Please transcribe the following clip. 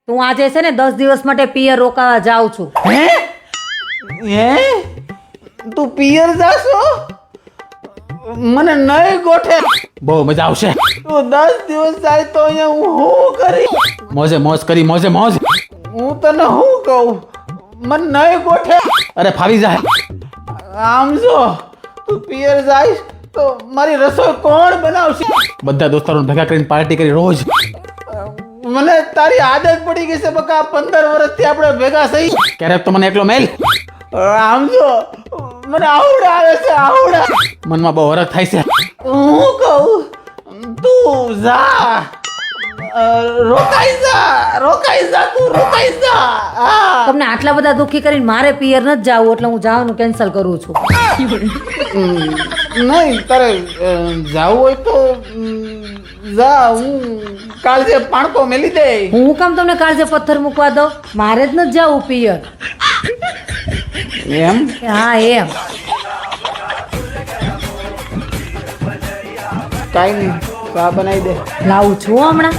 તું આજે છે ને 10 દિવસ માટે પિયર રોકાવા જાઉં છું. હે તું પિયર જાશો? મને નહીં ગોઠે. બહુ મજા આવશે. તું 10 દિવસ જાય તો અહીંયા હું શું કરી? મોજે મોજ કરી, મોજે મોજ. હું તને શું કહું? મને નહીં ગોઠે. અરે ફાવી જાય. આમ જો તું પિયર જાય તો મારી રસોઈ કોણ બનાવશે? બધા દોસ્તારોને ભેગા કરીને પાર્ટી કરી રોજ. મને તારી આદત પડી ગઈ છે બકા. 15 વર્ષથી આપણે ભેગા થઈ. ક્યારેક તો મને એકલો મેલ. આમ જો મને આવડા આવે છે, આવડા. મનમાં બહુ હરખ થાય છે. હું કહું તું જા. રોકાઈ જા તું રોકાઈ જા. હા. તમને આટલા બધા દુઃખી કરીને મારે પિયર નથી જાવું એટલે હું જવાનું કેન્સલ કરું છું. નહીં તારે જાવું હોય તો જા. હું કાલજે પાણકો મેલી દે. હું કામ તમને કાળજે પથ્થર મૂકવા દઉં? મારે જ નથી જાવું પિયર. એમ હા એમ. કાંઈ નહીં, ચા બનાવી દે. લાવું છું હમણાં.